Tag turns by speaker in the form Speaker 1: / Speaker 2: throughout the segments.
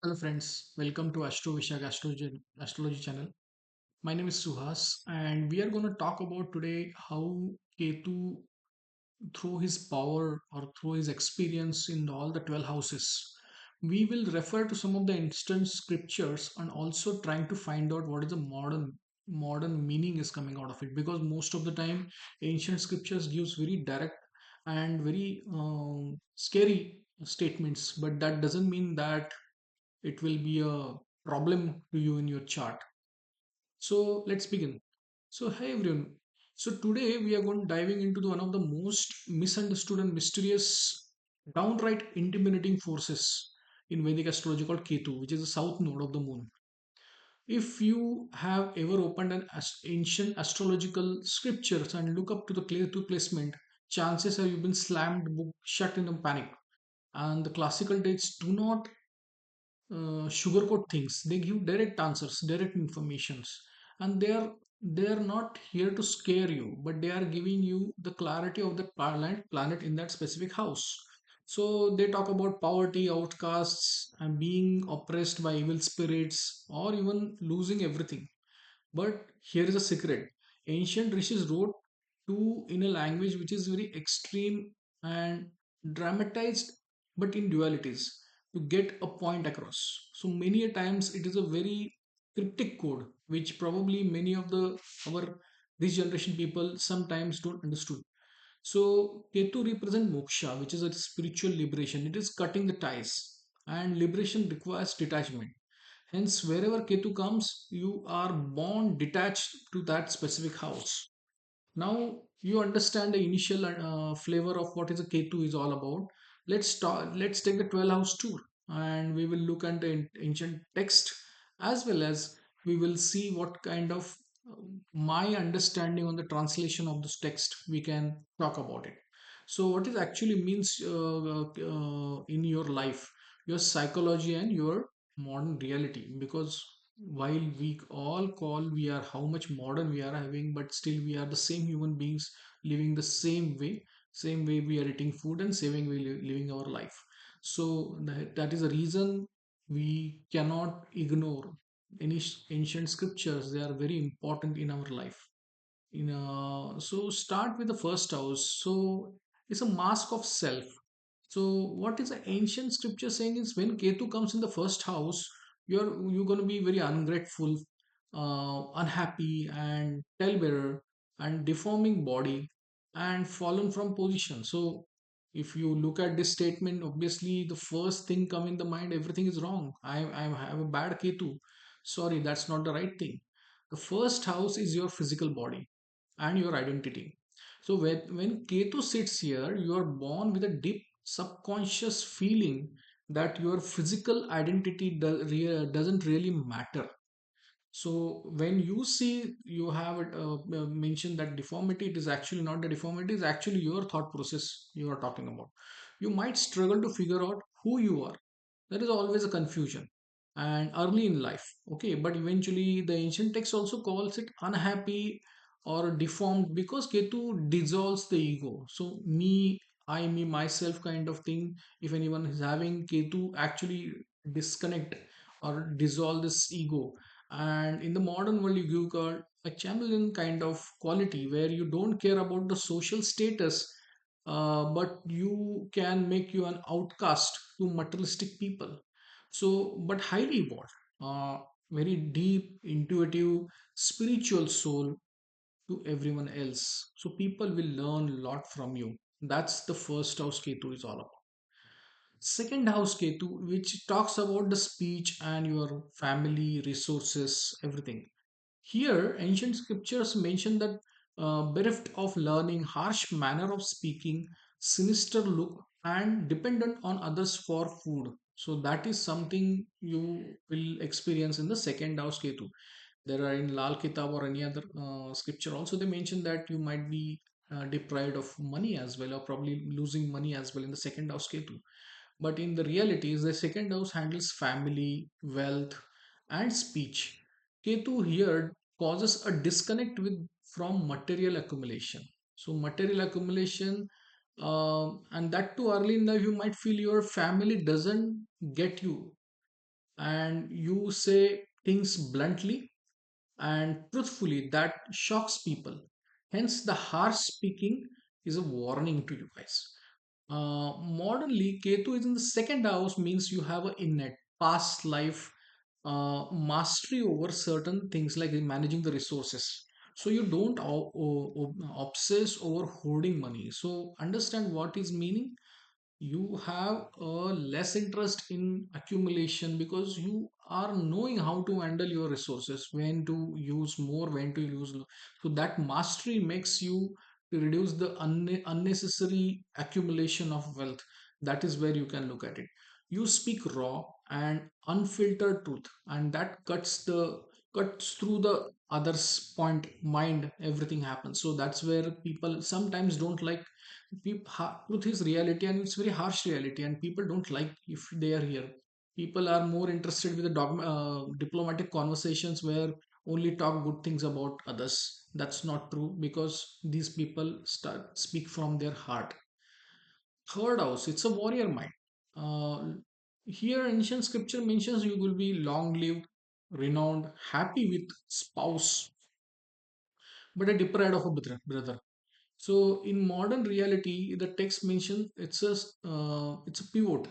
Speaker 1: Hello friends, welcome to Astrology channel. My name is Suhas and we are going to talk about today how Ketu through his power or through his experience in all the 12 houses. We will refer to some of the instant scriptures and also trying to find out what is the modern meaning is coming out of it, because most of the time ancient scriptures gives very direct and very scary statements, but that doesn't mean that it will be a problem to you in your chart. So let's begin. So hey everyone. So today we are going diving into one of the most misunderstood and mysterious, downright intimidating forces in Vedic astrology called Ketu, which is the south node of the moon. If you have ever opened an ancient astrological scriptures and look up to the Ketu placement, chances are you've been slammed book shut in a panic. And the classical dates do not sugarcoat things. They give direct answers, direct informations, and they are not here to scare you, but they are giving you the clarity of the planet in that specific house. So they talk about poverty, outcasts, and being oppressed by evil spirits, or even losing everything. But here is a secret. Ancient rishis wrote to in a language which is very extreme and dramatized, but in dualities to get a point across. So many a times it is a very cryptic code, which probably many of the our this generation people sometimes don't understood. So Ketu represent moksha, which is a spiritual liberation. It is cutting the ties, and liberation requires detachment. Hence, wherever Ketu comes, you are born detached to that specific house. Now you understand the initial flavor of what is a Ketu is all about. Let's start. Let's take the 12 house tour, and we will look at the ancient text, as well as we will see what kind of my understanding on the translation of this text we can talk about it. So what it actually means in your life, your psychology and your modern reality, because while we all call we are how much modern we are having, but still we are the same human beings living the same way we are eating food and same way we living our life. So that is the reason we cannot ignore any ancient scriptures. They are very important in our life. So start with the first house. So it's a mask of self. So what is the ancient scripture saying is when Ketu comes in the first house, you're going to be very ungrateful, unhappy, and talebearer, and deforming body, and fallen from position. So if you look at this statement, obviously the first thing come in the mind, everything is wrong. I have a bad Ketu. Sorry, that's not the right thing. The first house is your physical body and your identity. So when Ketu sits here, you are born with a deep subconscious feeling that your physical identity doesn't really matter. So when you see you have it mentioned that deformity, it is actually not the deformity, it is actually your thought process you are talking about. You might struggle to figure out who you are. There is always a confusion and early in life. Okay, but eventually the ancient text also calls it unhappy or deformed because Ketu dissolves the ego. So me, I, me, myself kind of thing. If anyone is having Ketu, actually disconnect or dissolve this ego. And in the modern world, you got a chameleon kind of quality where you don't care about the social status, but you can make you an outcast to materialistic people. So, but highly evolved, very deep, intuitive, spiritual soul to everyone else. So people will learn a lot from you. That's the first house Ketu is all about. Second house Ketu, which talks about the speech and your family, resources, everything. Here, ancient scriptures mention that bereft of learning, harsh manner of speaking, sinister look, and dependent on others for food. So that is something you will experience in the second house Ketu. There are in Lal Kitab or any other scripture also they mention that you might be deprived of money as well, or probably losing money as well in the second house Ketu. But in the reality, the second house handles family, wealth, and speech. Ketu here causes a disconnect with from material accumulation. So material accumulation, and that too early in life, you might feel your family doesn't get you, and you say things bluntly and truthfully that shocks people. Hence, the harsh speaking is a warning to you guys. Modernly, Ketu is in the second house, means you have an innate past life mastery over certain things like managing the resources. So you don't obsess over hoarding money. So understand what is meaning. You have a less interest in accumulation because you are knowing how to handle your resources, when to use more, when to use so that mastery makes you to reduce the unnecessary accumulation of wealth. That is where you can look at it. You speak raw and unfiltered truth, and that cuts through the other's point mind. Everything happens. So that's where people sometimes don't like. Truth is reality, and it's very harsh reality, and people don't like if they are here. People are more interested with the diplomatic conversations where only talk good things about others. That's not true, because these people start speak from their heart. Third house, it's a warrior mind. Here ancient scripture mentions you will be long lived, renowned, happy with spouse, but a deprived of a brother. So in modern reality, the text mentions it's a pivot.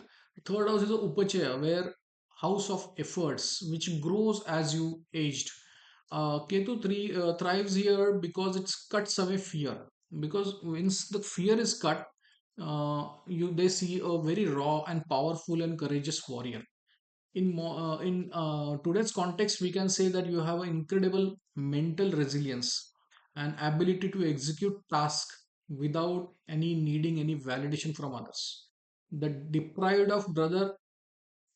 Speaker 1: Third house is a upachaya, where house of efforts, which grows as you aged. Ketu 3 thrives here because it cuts away fear. Because once the fear is cut, you they see a very raw and powerful and courageous warrior. In today's context, we can say that you have an incredible mental resilience and ability to execute tasks without any needing any validation from others. The deprived of brother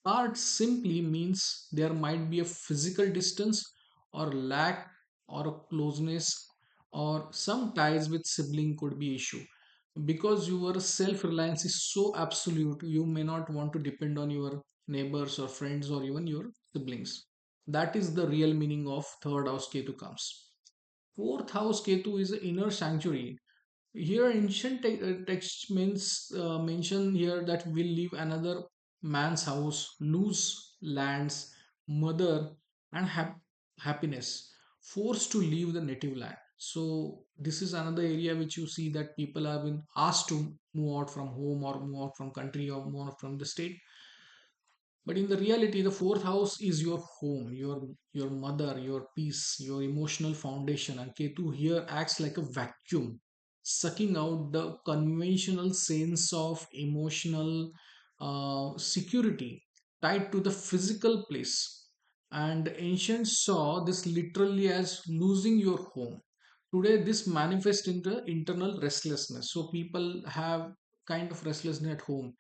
Speaker 1: part simply means there might be a physical distance or lack or a closeness, or some ties with sibling could be issue. Because your self-reliance is so absolute, you may not want to depend on your neighbors or friends or even your siblings. That is the real meaning of third house Ketu comes. Fourth house Ketu is the inner sanctuary. Here, ancient text means mention here that will leave another man's house, lose lands, mother, and happiness, forced to leave the native land. So this is another area which you see that people have been asked to move out from home or move out from country or move out from the state. But in the reality, the fourth house is your home, your mother, your peace, your emotional foundation. And Ketu here acts like a vacuum, sucking out the conventional sense of emotional security tied to the physical place. And the ancients saw this literally as losing your home. Today, this manifests in the internal restlessness. So people have kind of restlessness at home.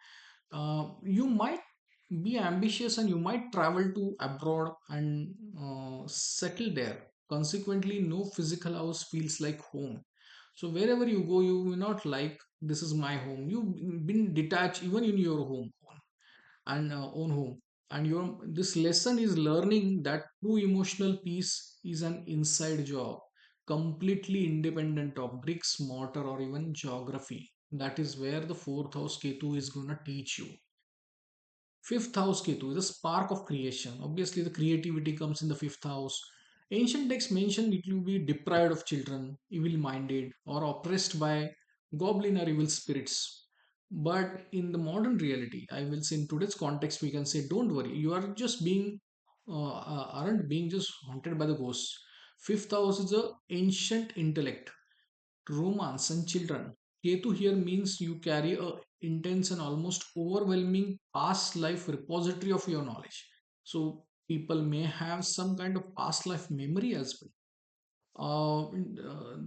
Speaker 1: You might be ambitious and you might travel to abroad and settle there. Consequently, no physical house feels like home. So wherever you go, you will not like this is my home. You've been detached even in your home and own home. And your this lesson is learning that true emotional peace is an inside job, completely independent of bricks, mortar, or even geography. That is where the fourth house Ketu is gonna teach you. Fifth house Ketu is a spark of creation. Obviously, the creativity comes in the fifth house. Ancient texts mention it will be deprived of children, evil minded, or oppressed by goblin or evil spirits. But in the modern reality, I will say in today's context, we can say, don't worry, you are just being, aren't being just haunted by the ghosts. Fifth house is a ancient intellect, romance, and children. Ketu here means you carry a intense and almost overwhelming past life repository of your knowledge. So people may have some kind of past life memory as well.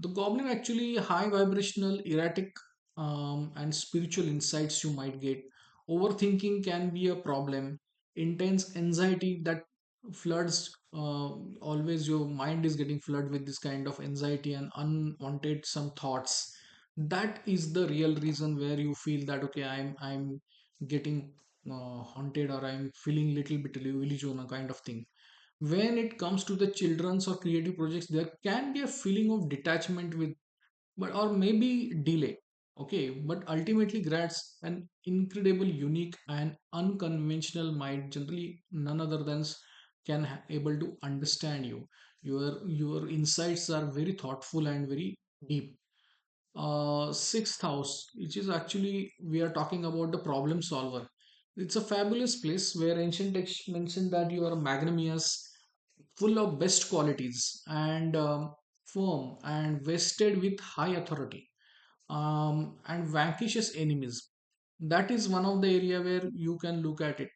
Speaker 1: The goblin actually high vibrational, erratic, and spiritual insights you might get. Overthinking can be a problem. Intense anxiety that floods. Always your mind is getting flooded with this kind of anxiety and unwanted some thoughts. That is the real reason where you feel that okay, I'm getting haunted, or I'm feeling little bit religion kind of thing. When it comes to the children's or creative projects, there can be a feeling of detachment with, but or maybe delay. Okay, but ultimately grants an incredible, unique, and unconventional mind. Generally, none other than can able to understand you. Your insights are very thoughtful and very deep. Sixth house, which is actually we are talking about the problem solver. It's a fabulous place where ancient texts mention that you are magnanimous, full of best qualities, and firm and vested with high authority, and vanquishes enemies. That is one of the area where you can look at it.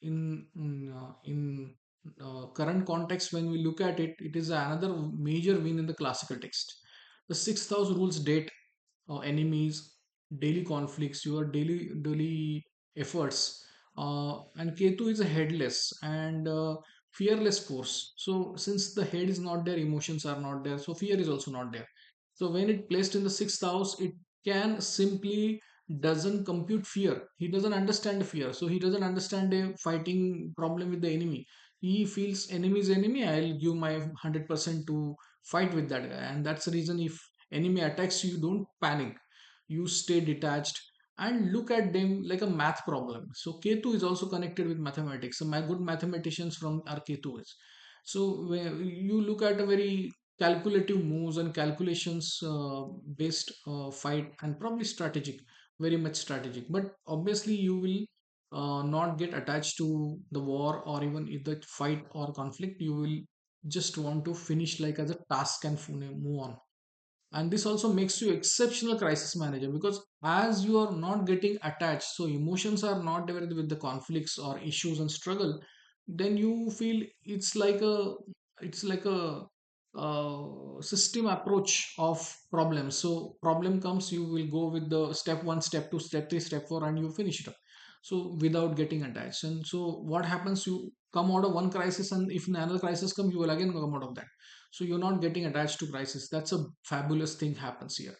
Speaker 1: In current context, when we look at it, it is another major win in the classical text. The sixth house rules date, enemies, daily conflicts, your daily efforts. And Ketu is a headless and fearless force. So since the head is not there, emotions are not there. So fear is also not there. So when it placed in the sixth house, it can simply doesn't compute fear. He doesn't understand fear. So he doesn't understand a fighting problem with the enemy. He feels enemy is enemy. I'll give my 100% to fight with that guy. And that's the reason if enemy attacks you, don't panic. You stay detached and look at them like a math problem. So Ketu is also connected with mathematics. So my good mathematicians from our Ketu is. So when you look at a very calculative moves and calculations based fight, and probably strategic, very much strategic. But obviously you will not get attached to the war or even if the fight or conflict. You will just want to finish like as a task and move on. And this also makes you exceptional crisis manager, because as you are not getting attached, so emotions are not there with the conflicts or issues and struggle, then you feel it's like a system approach of problems. So problem comes, you will go with the step 1, step 2, step 3, step 4, and you finish it up, so without getting attached. And so what happens, you come out of one crisis, and if another crisis comes, you will again come out of that. So you're not getting attached to crisis. That's a fabulous thing happens here.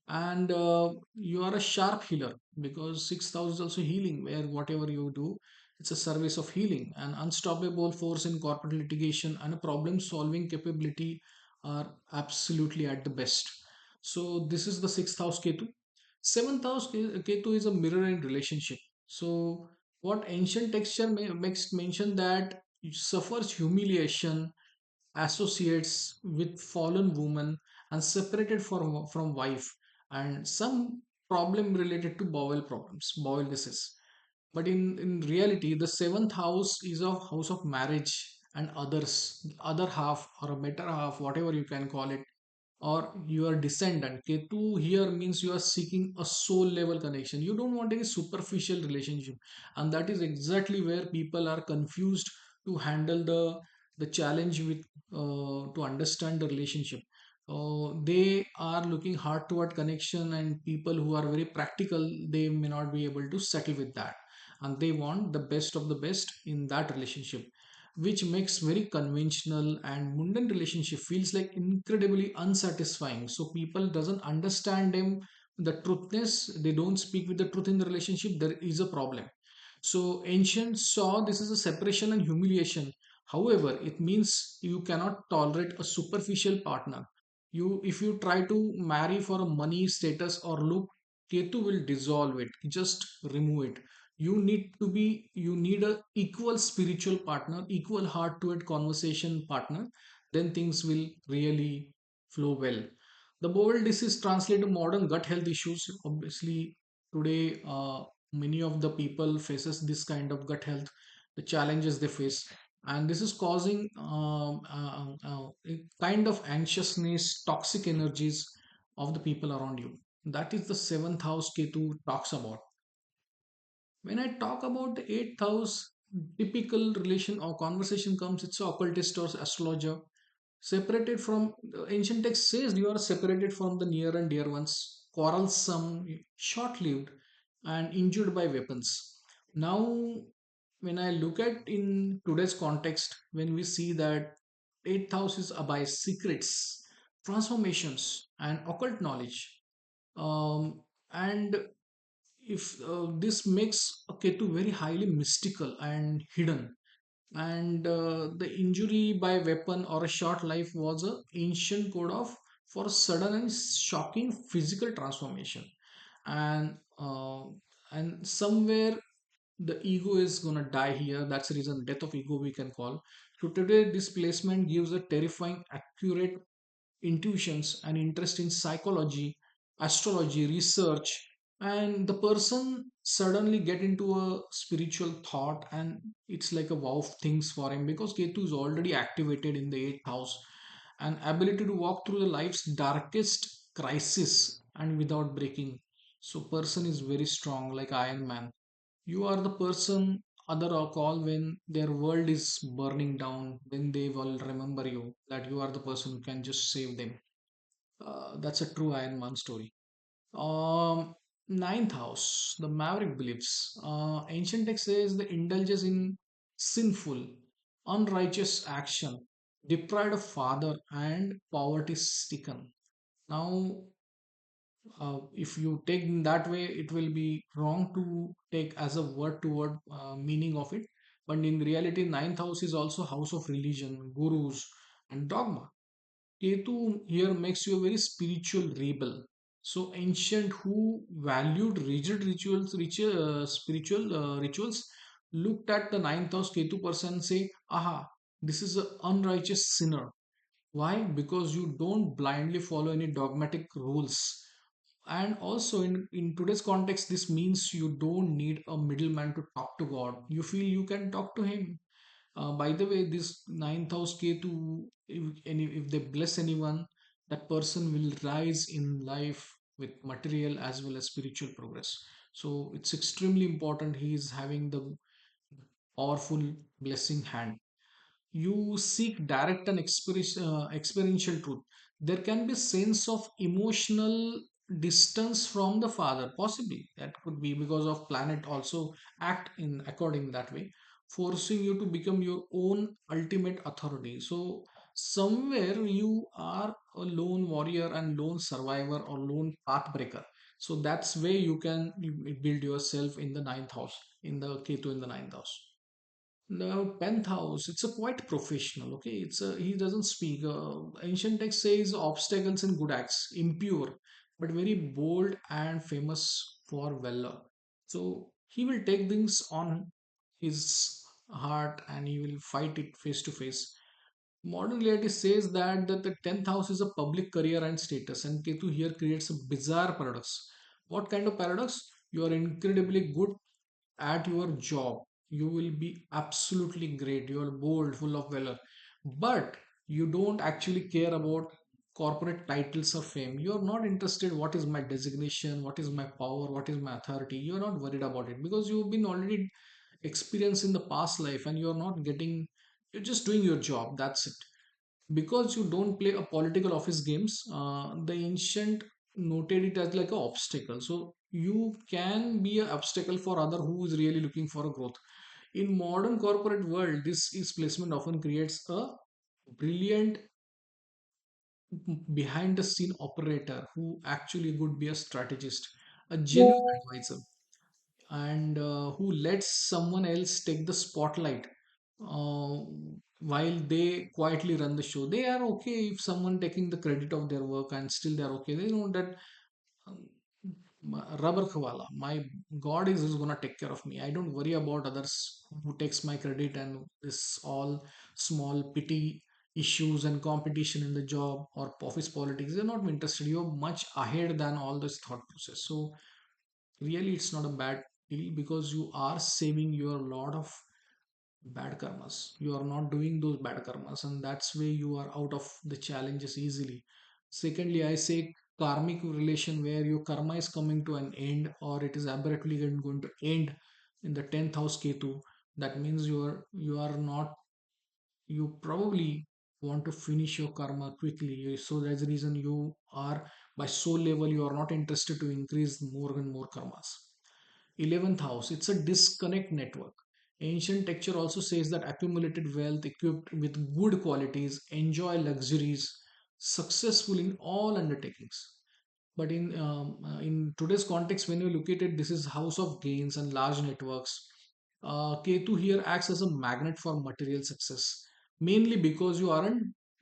Speaker 1: And you are a sharp healer, because sixth house is also healing, where whatever you do, it's a service of healing. An unstoppable force in corporate litigation and a problem solving capability are absolutely at the best. So this is the sixth house Ketu. Seventh house Ketu is a mirror in relationship. So what ancient texture makes mention that suffers humiliation, associates with fallen woman, and separated from wife, and some problem related to bowel disease. But in reality, the seventh house is a house of marriage and others, other half or a better half, whatever you can call it, or your descendant. Ketu here means you are seeking a soul level connection. You don't want any superficial relationship, and that is exactly where people are confused to handle the challenge with to understand the relationship. They are looking hard toward connection, and people who are very practical, they may not be able to settle with that, and they want the best of the best in that relationship, which makes very conventional and mundane relationship feels like incredibly unsatisfying. So people doesn't understand them, the truthness, they don't speak with the truth in the relationship, there is a problem. So ancients saw this as a separation and humiliation. However, it means you cannot tolerate a superficial partner. You, if you try to marry for a money, status, or look, Ketu will dissolve it. Just remove it. You need a equal spiritual partner, equal heart to it conversation partner. Then things will really flow well. The bowel disease translate to modern gut health issues. Obviously, today many of the people faces this kind of gut health, the challenges they face, and this is causing a kind of anxiousness, toxic energies of the people around you. That is the seventh house Ketu talks about. When I talk about the eighth house, typical relation or conversation comes, it's a occultist or astrologer. Separated from the ancient text says you are separated from the near and dear ones, quarrelsome, short lived, and injured by weapons. Now, when I look at in today's context, when we see that eighth house is about secrets, transformations, and occult knowledge, and if this makes Ketu very highly mystical and hidden, and the injury by weapon or a short life was a ancient code of for sudden and shocking physical transformation. and somewhere the ego is gonna die here. That's the reason death of ego we can call. So today this placement gives a terrifying accurate intuitions and interest in psychology, astrology, research, and the person suddenly get into a spiritual thought, and it's like a wow of things for him because Ketu is already activated in the eighth house, and ability to walk through the life's darkest crisis and without breaking. So person is very strong like Iron Man. You are the person other are call when their world is burning down, when they will remember you that you are the person who can just save them. That's a true Iron Man story. Um, Ninth house, the Maverick beliefs. Ancient text says the indulges in sinful, unrighteous action, deprived of father, and poverty stricken. Now, if you take in that way, it will be wrong to take as a word to word meaning of it. But in reality, ninth house is also house of religion, gurus, and dogma. Ketu here makes you a very spiritual rebel. So ancient who valued rigid spiritual rituals looked at the ninth house Ketu person and say, "Aha, this is an unrighteous sinner." Why? Because you don't blindly follow any dogmatic rules. And also in today's context, this means you don't need a middleman to talk to God. You feel you can talk to Him. By the way, this ninth house Ketu, if they bless anyone, that person will rise in life with material as well as spiritual progress. So it's extremely important he is having the powerful blessing hand. You seek direct and experiential truth. There can be sense of emotional distance from the father, possibly that could be because of planet also act in according that way, forcing you to become your own ultimate authority. So somewhere you are a lone warrior and lone survivor or lone pathbreaker. So that's where you build yourself in the ninth house, in the Ketu in the ninth house. Now, 10th house, it's a quite professional, okay? He doesn't speak. Ancient text says obstacles and good acts, impure, but very bold and famous for valor. So he will take things on his heart and he will fight it face to face. Modern reality says that the 10th house is a public career and status, and Ketu here creates a bizarre paradox. What kind of paradox? You are incredibly good at your job, you will be absolutely great, you are bold, full of valor, but you don't actually care about corporate titles or fame. You are not interested what is my designation, what is my power, what is my authority. You are not worried about it because you've been already experienced in the past life and you're not getting, you're just doing your job, that's it. Because you don't play a political office games, the ancient noted it as like an obstacle. So you can be an obstacle for other who is really looking for a growth. In modern corporate world, this is placement often creates a brilliant behind the scene operator who actually could be a strategist, a genuine advisor, and who lets someone else take the spotlight uh, while they quietly run the show. They are okay if someone taking the credit of their work and still they are okay. They know that um, rubber khawala, my God is gonna take care of me. I don't worry about others who takes my credit and this all small petty issues and competition in the job or office politics. They're not interested. You're much ahead than all this thought process. So really it's not a bad deal because you are saving your lot of bad karmas. You are not doing those bad karmas, and that's where you are out of the challenges easily. Secondly, I say karmic relation where your karma is coming to an end or it is abruptly going to end in the 10th house Ketu. That means you are not, you probably want to finish your karma quickly. So that's the reason you are, by soul level, you are not interested to increase more and more karmas. 11th house, it's a disconnect network. Ancient texture also says that accumulated wealth equipped with good qualities enjoy luxuries, successful in all undertakings. But in today's context, when you look at it, this is house of gains and large networks. Ketu here acts as a magnet for material success, mainly because you aren't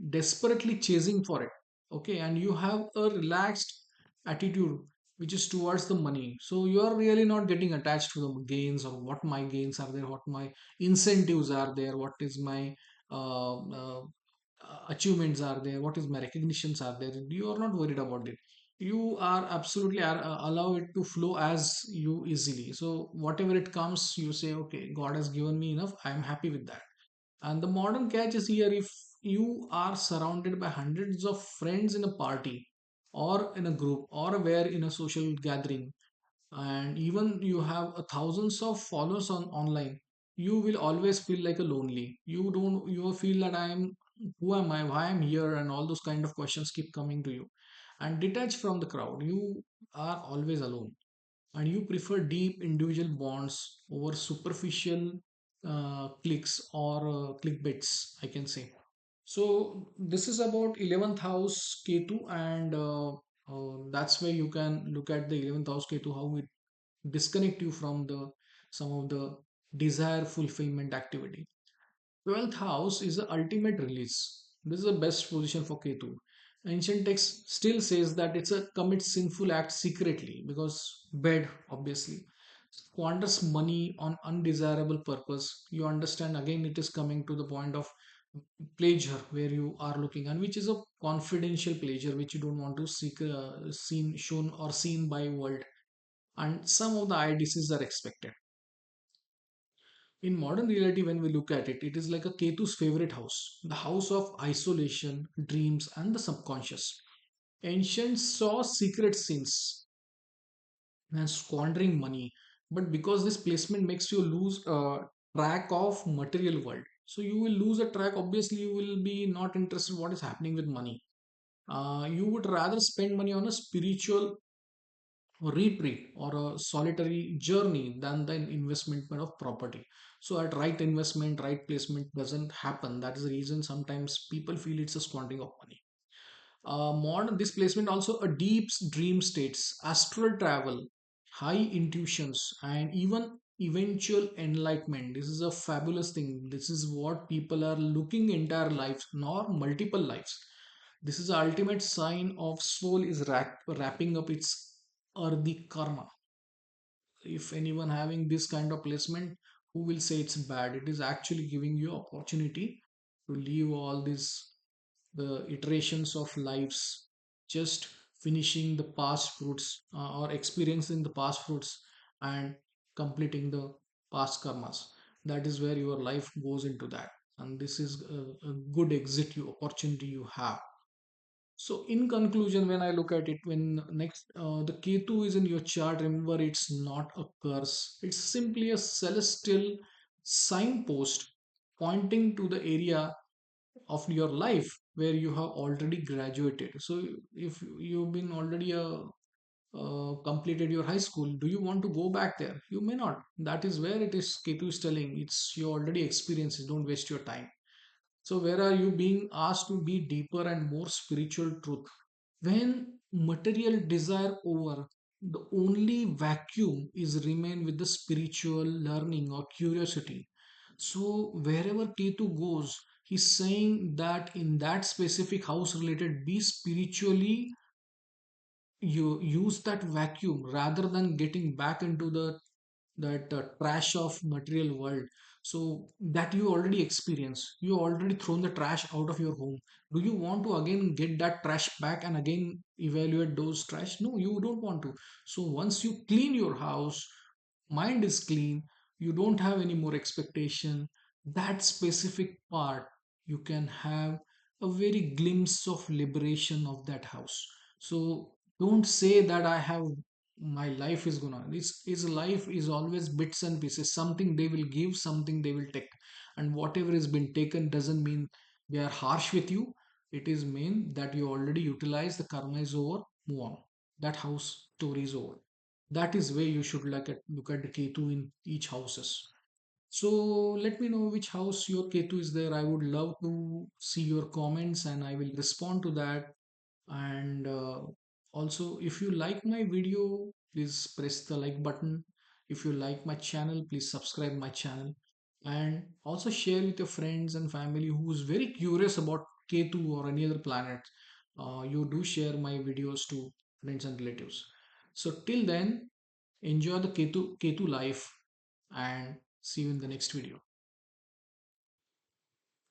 Speaker 1: desperately chasing for it. Okay, and you have a relaxed attitude which is towards the money. So you are really not getting attached to the gains, or what my gains are there, what my incentives are there, what is my achievements are there, what is my recognitions are there. You are not worried about it. You are absolutely allow it to flow as you easily. So whatever it comes, you say, okay, God has given me enough. I am happy with that. And the modern catch is here: if you are surrounded by hundreds of friends in a party, or in a group, or where in a social gathering, and even you have thousands of followers on online, you will always feel like a lonely. You will feel that I am, who am I, why I'm here, and all those kind of questions keep coming to you. And detached from the crowd, you are always alone, and you prefer deep individual bonds over superficial clicks or clickbaits, I can say. So this is about 11th house Ketu, and that's where you can look at the 11th house Ketu, how it disconnect you from the some of the desire fulfillment activity. 12th house is the ultimate release. This is the best position for Ketu. Ancient text still says that it's a commit sinful act secretly, because bed, obviously, squanders money on undesirable purpose. You understand, again, it is coming to the point of pleasure where you are looking, and which is a confidential pleasure which you don't want to seek, seen, shown, or seen by world. And some of the IDCs are expected. In modern reality, when we look at it, it is like a Ketu's favorite house, the house of isolation, dreams, and the subconscious. Ancients saw secret sins and squandering money, but because this placement makes you lose track of material world, so you will lose a track. Obviously, you will be not interested what is happening with money. You would rather spend money on a spiritual retreat or a solitary journey than the investment of property. So at right investment, right placement doesn't happen. That is the reason sometimes people feel it's a squandering of money. Modern displacement also a deep dream states, astral travel, high intuitions, and even eventual enlightenment. This is a fabulous thing. This is what people are looking entire lives, nor multiple lives. This is the ultimate sign of soul is wrapping up its earthy karma. If anyone having this kind of placement, who will say it's bad? It is actually giving you opportunity to leave all these the iterations of lives, just finishing the past fruits, or experiencing the past fruits, and completing the past karmas. That is where your life goes into that, and this is a good exit you opportunity you have. So, in conclusion, when I look at it, when next the Ketu is in your chart, remember it's not a curse. It's simply a celestial signpost pointing to the area of your life where you have already graduated. So, if you've been already completed your high school, do you want to go back there? You may not. That is where it is. Ketu is telling it's you already experienced. Don't waste your time. So, where are you being asked to be deeper and more spiritual truth? When material desire over, the only vacuum is remain with the spiritual learning or curiosity. So wherever Ketu goes, he's saying that in that specific house related, be spiritually, you use that vacuum rather than getting back into the that trash of material world. So that you already experience, you already thrown the trash out of your home. Do you want to again get that trash back and again evaluate those trash? No, you don't want to. So once you clean your house, mind is clean, you don't have any more expectation. That specific part, you can have a very glimpse of liberation of that house. So don't say that I have, my life is gonna, this is life is always bits and pieces. Something they will give, something they will take, and whatever has been taken doesn't mean they are harsh with you. It is mean that you already utilize, the karma is over, move on. That house story is over. That is where you should look at the Ketu in each houses. So let me know which house your Ketu is there. I would love to see your comments and I will respond to that. And also, if you like my video, please press the like button. If you like my channel, please subscribe my channel. And also share with your friends and family who is very curious about Ketu or any other planet. You do share my videos to friends and relatives. So till then, enjoy the Ketu life and see you in the next video.